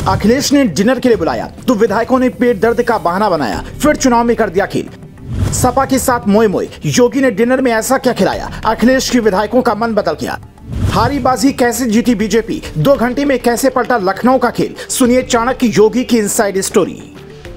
अखिलेश ने डिनर के लिए बुलाया तो विधायकों ने पेट दर्द का बहाना बनाया, फिर चुनाव में कर दिया खेल। सपा के साथ मोए मोए, योगी ने डिनर में ऐसा क्या खिलाया, अखिलेश की विधायकों का मन बदल गया। हारी बाजी कैसे जीती बीजेपी, 2 घंटे में कैसे पलटा लखनऊ का खेल, सुनिए चाणक्य योगी की इनसाइड स्टोरी।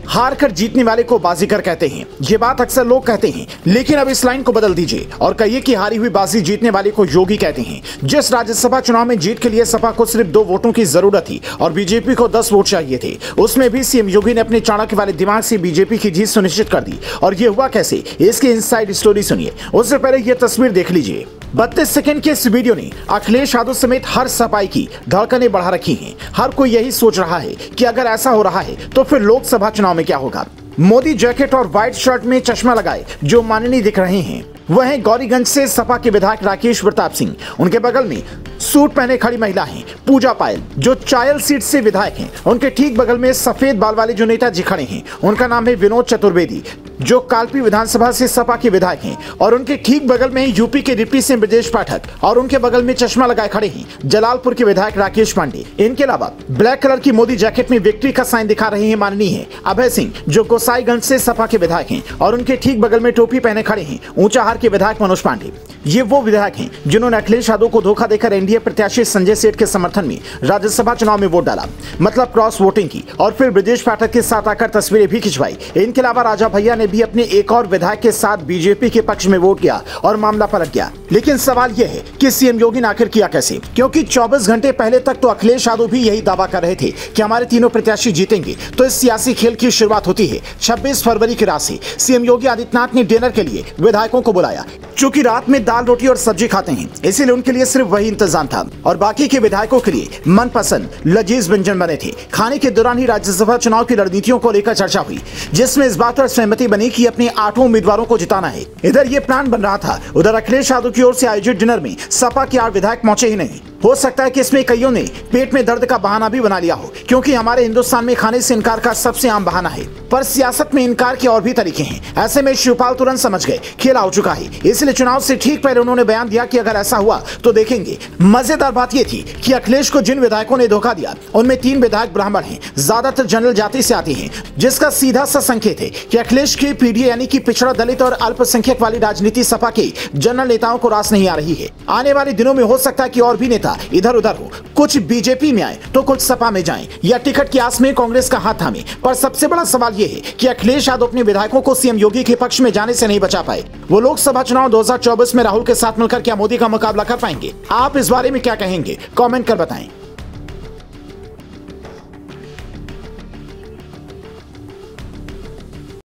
हार कर जीतने वाले को बाजीगर कहते हैं, ये बात अक्सर लोग कहते हैं, लेकिन अब इस लाइन को बदल दीजिए और कहिए कि हारी हुई बाजी जीतने वाले को योगी कहते हैं। जिस राज्यसभा चुनाव में जीत के लिए सपा को सिर्फ 2 वोटों की जरूरत थी और बीजेपी को 10 वोट चाहिए थे, उसमें भी सीएम योगी ने अपने चाणक्य वाले दिमाग से बीजेपी की जीत सुनिश्चित कर दी। और ये हुआ कैसे, इसकी इनसाइड स्टोरी सुनिए। उससे पहले यह तस्वीर देख लीजिए। 32 सेकंड के इस वीडियो ने अखिलेश यादव समेत हर सपाई की धड़कनें बढ़ा रखी हैं। हर कोई यही सोच रहा है कि अगर ऐसा हो रहा है तो फिर लोकसभा चुनाव में क्या होगा। मोदी जैकेट और व्हाइट शर्ट में चश्मा लगाए जो माननीय दिख रहे हैं वह है गौरीगंज से सपा के विधायक राकेश प्रताप सिंह। उनके बगल में सूट पहने खड़ी महिला हैं पूजा पायल, जो चायल सीट से विधायक हैं। उनके ठीक बगल में सफेद बाल वाले जो नेताजी खड़े हैं, उनका नाम है विनोद चतुर्वेदी, जो कालपी विधानसभा से सपा के विधायक हैं। और उनके ठीक बगल में यूपी के डिप्टी सीएम ब्रजेश पाठक, और उनके बगल में चश्मा लगाए खड़े हैं जलालपुर के विधायक राकेश पांडे। इनके अलावा ब्लैक कलर की मोदी जैकेट में विक्ट्री का साइन दिखा रहे हैं माननीय अभय सिंह, जो गोसाईगंज से सपा के विधायक हैं। और उनके ठीक बगल में टोपी पहने खड़े हैं ऊंचाहार के विधायक मनोज पांडे। ये वो विधायक हैं जिन्होंने अखिलेश यादव को धोखा देकर एनडीए प्रत्याशी संजय सेठ के समर्थन में राज्यसभा चुनाव में वोट डाला, मतलब क्रॉस वोटिंग की, और फिर ब्रजेश पाठक के साथ आकर तस्वीरें भी खिंचवाई। इनके अलावा राजा भैया ने भी अपने एक और विधायक के साथ बीजेपी के पक्ष में वोट किया और मामला पलट गया। लेकिन सवाल यह है कि सीएम योगी ने आखिर किया कैसे, क्योंकि 24 घंटे पहले तक तो अखिलेश यादव भी यही दावा कर रहे थे कि हमारे तीनों प्रत्याशी जीतेंगे। तो इस सियासी खेल की शुरुआत होती है 26 फरवरी की रात से। सीएम योगी आदित्यनाथ ने डिनर के लिए विधायकों को बुलाया। चूंकि रात में दाल रोटी और सब्जी खाते हैं, इसीलिए उनके लिए सिर्फ वही इंतजाम था और बाकी के विधायकों के लिए मनपसंद लजीज व्यंजन बने थे। खाने के दौरान ही राज्यसभा चुनाव की रणनीतियों को लेकर चर्चा हुई, जिसमें इस बात पर सहमति बनी कि अपने 8 उम्मीदवारों को जिताना है। इधर ये प्लान बन रहा था, उधर अखिलेश यादव की ओर से आयोजित डिनर में सपा के 8 विधायक पहुंचे ही नहीं। हो सकता है कि इसमें कईयों ने पेट में दर्द का बहाना भी बना लिया हो, क्योंकि हमारे हिंदुस्तान में खाने से इनकार का सबसे आम बहाना है। पर सियासत में इनकार के और भी तरीके हैं। ऐसे में शिवपाल तुरंत समझ गए खेला हो चुका है, इसलिए चुनाव से ठीक पहले उन्होंने बयान दिया कि अगर ऐसा हुआ तो देखेंगे। मजेदार बात यह थी कि अखिलेश को जिन विधायकों ने धोखा दिया उनमें 3 विधायक ब्राह्मण हैं, ज्यादातर जनरल जाति से आते हैं, जिसका सीधा सा संकेत है कि अखिलेश की पीडीए यानी कि पिछड़ा दलित और अल्पसंख्यक वाली राजनीति सपा के जनरल नेताओं को रास नहीं आ रही है। आने वाले दिनों में हो सकता है कि और भी नेता इधर उधर हो, कुछ बीजेपी में आए तो कुछ सपा में जाएं, या टिकट की आस में कांग्रेस का हाथ थामे। पर सबसे बड़ा सवाल यह है कि अखिलेश यादव अपने विधायकों को सीएम योगी के पक्ष में जाने से नहीं बचा पाए। वो लोकसभा चुनाव 2024 में राहुल के साथ मिलकर क्या मोदी का मुकाबला कर पाएंगे? आप इस बारे में क्या कहेंगे? कमेंट कर बताएं।